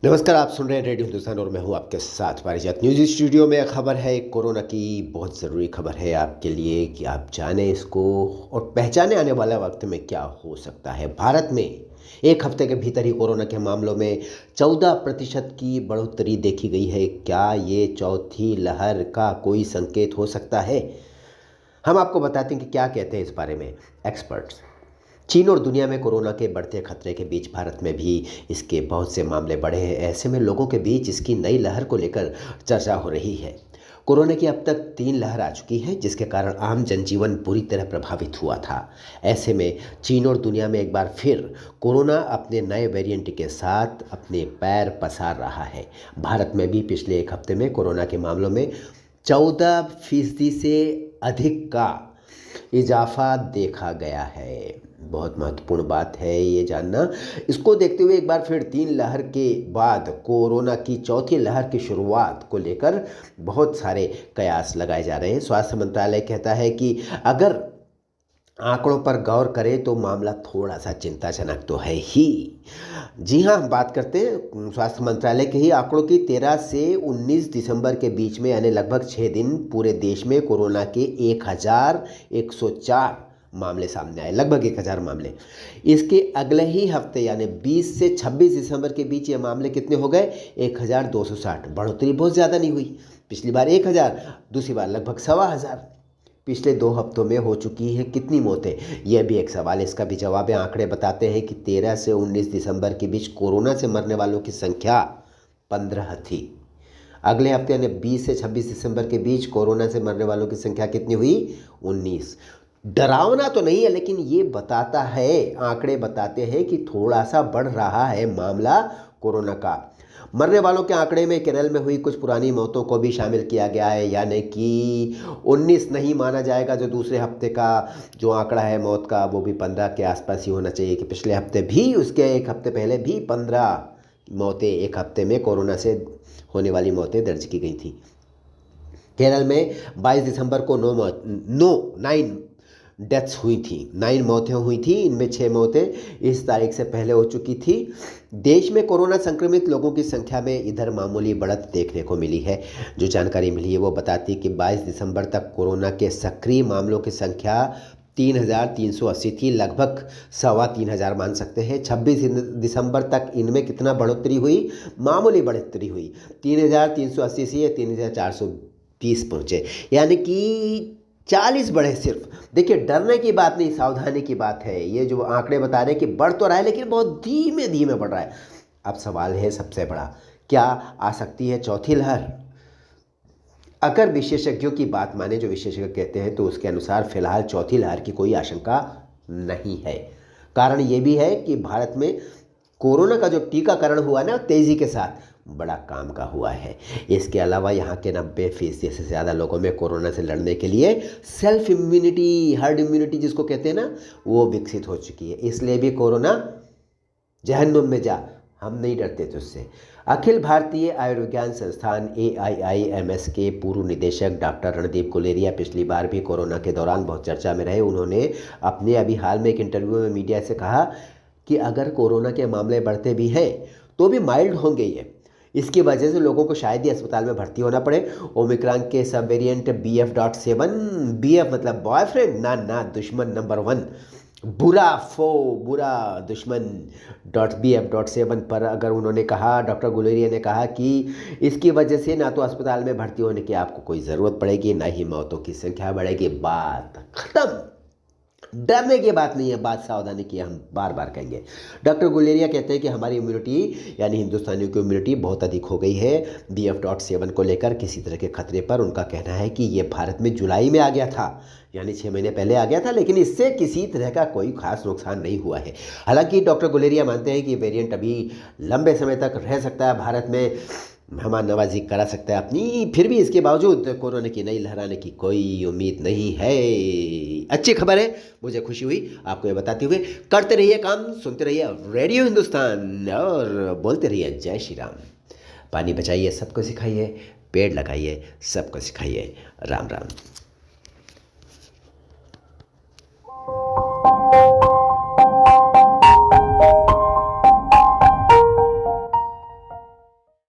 नमस्कार, आप सुन रहे हैं रेडियो हिंदुस्तान और मैं हूं आपके साथ पारिजात। न्यूज़ स्टूडियो में खबर है, कोरोना की बहुत ज़रूरी खबर है आपके लिए कि आप जानें इसको और पहचाने आने वाला वक्त में क्या हो सकता है। भारत में एक हफ्ते के भीतर ही कोरोना के मामलों में 14% की बढ़ोतरी देखी गई है। क्या ये चौथी लहर का कोई संकेत हो सकता है? हम आपको बताते हैं कि क्या कहते हैं इस बारे में एक्सपर्ट्स। चीन और दुनिया में कोरोना के बढ़ते खतरे के बीच भारत में भी इसके बहुत से मामले बढ़े हैं। ऐसे में लोगों के बीच इसकी नई लहर को लेकर चर्चा हो रही है। कोरोना की अब तक 3 लहर आ चुकी है, जिसके कारण आम जनजीवन पूरी तरह प्रभावित हुआ था। ऐसे में चीन और दुनिया में एक बार फिर कोरोना अपने नए वेरिएंट के साथ अपने पैर पसार रहा है। भारत में भी पिछले एक हफ्ते में कोरोना के मामलों में 14% से अधिक का इजाफा देखा गया है। बहुत महत्वपूर्ण बात है ये जानना। इसको देखते हुए एक बार फिर 3 लहर के बाद कोरोना की चौथी लहर की शुरुआत को लेकर बहुत सारे कयास लगाए जा रहे हैं। स्वास्थ्य मंत्रालय कहता है कि अगर आंकड़ों पर गौर करें तो मामला थोड़ा सा चिंताजनक तो है ही। जी हाँ, हम बात करते हैं स्वास्थ्य मंत्रालय के ही आंकड़ों की। 13 से 19 दिसंबर के बीच में यानी लगभग 6 दिन पूरे देश में कोरोना के 1104 मामले सामने आए, लगभग 1000 मामले। इसके अगले ही हफ्ते यानी 20 से 26 दिसंबर के बीच ये मामले कितने हो गए? 1260। बढ़ोतरी बहुत ज़्यादा नहीं हुई। पिछली बार 1000, दूसरी बार लगभग 1500। पिछले 2 हफ्तों में हो चुकी है कितनी मौतें? यह भी एक सवाल है, इसका भी जवाब है। आंकड़े बताते हैं कि 13 से 19 दिसंबर के बीच कोरोना से मरने वालों की संख्या 15 थी। अगले हफ्ते यानी 20 से 26 दिसंबर के बीच कोरोना से मरने वालों की संख्या कितनी हुई? 19। डरावना तो नहीं है, लेकिन ये बताता है, आंकड़े बताते हैं कि थोड़ा सा बढ़ रहा है मामला कोरोना का। मरने वालों के आंकड़े में केरल में हुई कुछ पुरानी मौतों को भी शामिल किया गया है, यानी कि 19 नहीं माना जाएगा। जो दूसरे हफ्ते का जो आंकड़ा है मौत का, वो भी 15 के आसपास ही होना चाहिए। कि पिछले हफ्ते भी, उसके एक हफ्ते पहले भी 15 मौतें एक हफ्ते में कोरोना से होने वाली मौतें दर्ज की गई थी। केरल में 22 दिसंबर को 9 डेथ्स हुई थी, 9 मौतें हुई थी। इनमें 6 मौतें इस तारीख से पहले हो चुकी थी। देश में कोरोना संक्रमित लोगों की संख्या में इधर मामूली बढ़त देखने को मिली है। जो जानकारी मिली है वो बताती है कि 22 दिसंबर तक कोरोना के सक्रिय मामलों की संख्या 3380 थी, लगभग 3500 मान सकते हैं। 26 दिसंबर तक इनमें कितना बढ़ोतरी हुई? मामूली बढ़ोतरी हुई, 3380 से 3420 पहुँचे, यानी कि 40 बढ़े सिर्फ। देखिए, डरने की बात नहीं, सावधानी की बात है। ये जो आंकड़े बता रहे हैं कि बढ़ तो रहा है, लेकिन बहुत धीमे धीमे बढ़ रहा है। अब सवाल है सबसे बड़ा, क्या आ सकती है चौथी लहर? अगर विशेषज्ञों की बात माने, जो विशेषज्ञ कहते हैं, तो उसके अनुसार फिलहाल चौथी लहर की कोई आशंका नहीं है। कारण ये भी है कि भारत में कोरोना का जो टीकाकरण हुआ ना, तेज़ी के साथ बड़ा काम का हुआ है। इसके अलावा यहाँ के 90% से ज़्यादा लोगों में कोरोना से लड़ने के लिए सेल्फ इम्यूनिटी, हर्ड इम्यूनिटी जिसको कहते हैं ना, वो विकसित हो चुकी है। इसलिए भी कोरोना जहन्नुम में जा, हम नहीं डरते तुझसे। अखिल भारतीय आयुर्विज्ञान संस्थान AIIMS के पूर्व निदेशक डॉक्टर रणदीप गुलेरिया पिछली बार भी कोरोना के दौरान बहुत चर्चा में रहे। उन्होंने अपने अभी हाल में एक इंटरव्यू में मीडिया से कहा कि अगर कोरोना के मामले बढ़ते भी हैं तो भी माइल्ड होंगे ये। इसकी वजह से लोगों को शायद ही अस्पताल में भर्ती होना पड़े। ओमिक्रॉन के सब वेरिएंट BF.7, BF मतलब बॉयफ्रेंड, ना दुश्मन नंबर 1, बुरा दुश्मन .BF.7 पर अगर उन्होंने कहा, डॉक्टर गुलेरिया ने कहा कि इसकी वजह से ना तो अस्पताल में भर्ती होने की आपको कोई ज़रूरत पड़ेगी, ना ही मौतों की संख्या बढ़ेगी। बात खत्म। डरने की बात नहीं है, बात सावधानी की, हम बार बार कहेंगे। डॉक्टर गुलेरिया कहते हैं कि हमारी इम्यूनिटी यानी हिंदुस्तानियों की इम्यूनिटी बहुत अधिक हो गई है BF.7 को लेकर किसी तरह के खतरे पर। उनका कहना है कि ये भारत में जुलाई में आ गया था, यानी 6 महीने पहले आ गया था, लेकिन इससे किसी तरह का कोई खास नुकसान नहीं हुआ है। हालांकि डॉक्टर गुलेरिया मानते हैं कि वेरिएंट अभी लंबे समय तक रह सकता है, भारत में मेहमान नवाजी करा सकता है अपनी। फिर भी इसके बावजूद कोरोना की नई लहर आने की कोई उम्मीद नहीं है। अच्छी खबर है, मुझे खुशी हुई आपको ये बताते हुए। करते रहिए काम, सुनते रहिए रेडियो हिंदुस्तान और बोलते रहिए जय श्री राम। पानी बचाइए, सबको सिखाइए, पेड़ लगाइए, सबको सिखाइए। राम राम।